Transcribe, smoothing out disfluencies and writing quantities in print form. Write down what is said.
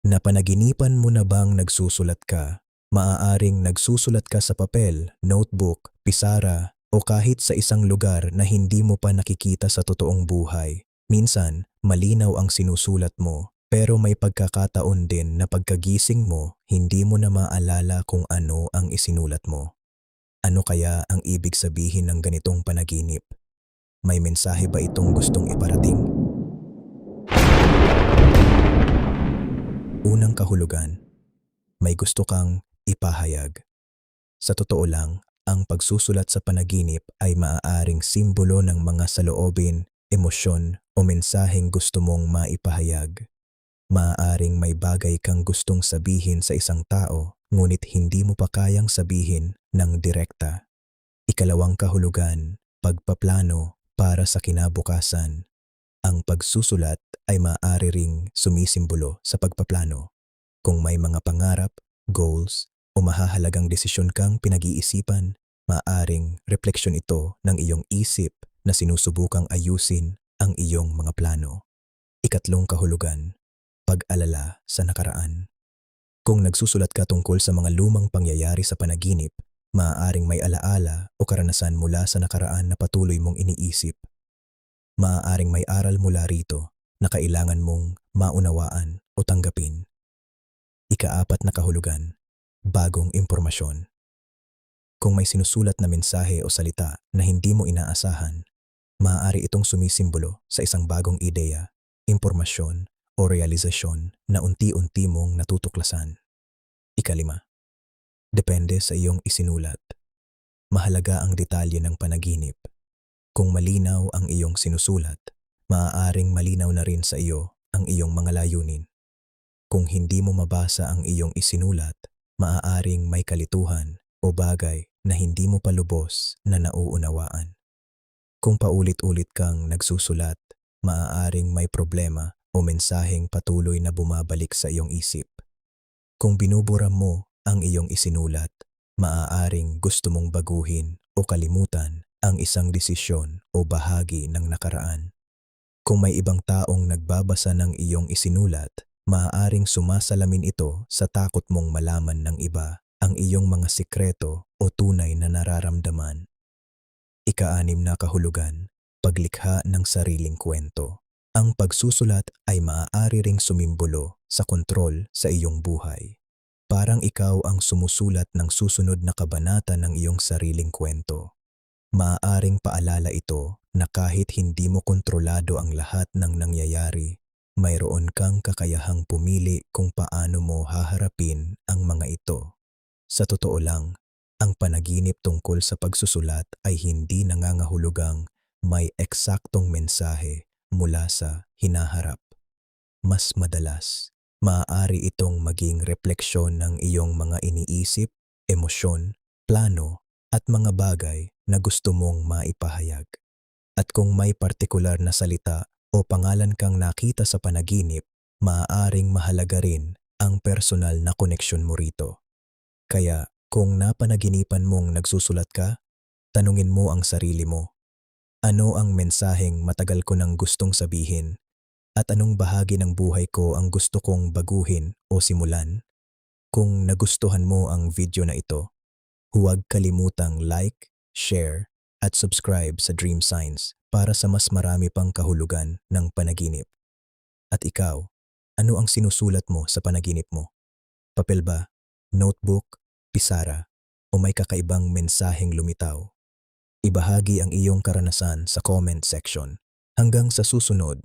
Napanaginipan mo na bang nagsusulat ka? Maaaring nagsusulat ka sa papel, notebook, pisara, o kahit sa isang lugar na hindi mo pa nakikita sa totoong buhay. Minsan, malinaw ang sinusulat mo, pero may pagkakataon din na pagkagising mo, hindi mo na maalala kung ano ang isinulat mo. Ano kaya ang ibig sabihin ng ganitong panaginip? May mensahe ba itong gustong iparating? Unang kahulugan, may gusto kang ipahayag. Sa totoo lang, ang pagsusulat sa panaginip ay maaaring simbolo ng mga saloobin, emosyon o mensaheng gusto mong maipahayag. Maaaring may bagay kang gustong sabihin sa isang tao, ngunit hindi mo pa kayang sabihin ng direkta. Ikalawang kahulugan, pagpaplano para sa kinabukasan. Ang pagsusulat ay maaari ring sumisimbolo sa pagpaplano. Kung may mga pangarap, goals, o mahahalagang desisyon kang pinag-iisipan, maaaring refleksyon ito ng iyong isip na sinusubukang ayusin ang iyong mga plano. Ikatlong kahulugan, pag-alala sa nakaraan. Kung nagsusulat ka tungkol sa mga lumang pangyayari sa panaginip, maaaring may alaala o karanasan mula sa nakaraan na patuloy mong iniisip. Maaaring may aral mula rito na kailangan mong maunawaan o tanggapin. Ikaapat na kahulugan, bagong impormasyon. Kung may sinusulat na mensahe o salita na hindi mo inaasahan, maaari itong sumisimbolo sa isang bagong ideya, impormasyon o realisasyon na unti-unti mong natutuklasan. Ikalima, depende sa iyong isinulat. Mahalaga ang detalye ng panaginip. Kung malinaw ang iyong sinusulat, maaaring malinaw na rin sa iyo ang iyong mga layunin. Kung hindi mo mabasa ang iyong isinulat, maaaring may kalituhan o bagay na hindi mo pa lubos na nauunawaan. Kung paulit-ulit kang nagsusulat, maaaring may problema o mensaheng patuloy na bumabalik sa iyong isip. Kung binubura mo ang iyong isinulat, maaaring gusto mong baguhin o kalimutan ang isang desisyon o bahagi ng nakaraan. Kung may ibang taong nagbabasa ng iyong isinulat, maaaring sumasalamin ito sa takot mong malaman ng iba ang iyong mga sikreto o tunay na nararamdaman. Ika-anim na kahulugan, paglikha ng sariling kwento. Ang pagsusulat ay maaari ring sumimbolo sa kontrol sa iyong buhay. Parang ikaw ang sumusulat ng susunod na kabanata ng iyong sariling kwento. Maaaring paalala ito na kahit hindi mo kontrolado ang lahat ng nangyayari, mayroon kang kakayahang pumili kung paano mo haharapin ang mga ito. Sa totoo lang, ang panaginip tungkol sa pagsusulat ay hindi nangangahulugang may eksaktong mensahe mula sa hinaharap. Mas madalas, maaari itong maging refleksyon ng iyong mga iniisip, emosyon, plano, at mga bagay na gusto mong maipahayag. At kung may partikular na salita o pangalan kang nakita sa panaginip, maaaring mahalaga rin ang personal na koneksyon mo rito. Kaya kung napanaginipan mong nagsusulat ka, tanungin mo ang sarili mo. Ano ang mensaheng matagal ko nang gustong sabihin? At anong bahagi ng buhay ko ang gusto kong baguhin o simulan? Kung nagustuhan mo ang video na ito, huwag kalimutang like, share, at subscribe sa Dream Signs para sa mas marami pang kahulugan ng panaginip. At ikaw, ano ang sinusulat mo sa panaginip mo? Papel ba? Notebook? Pisara? O may kakaibang mensaheng lumitaw? Ibahagi ang iyong karanasan sa comment section. Hanggang sa susunod,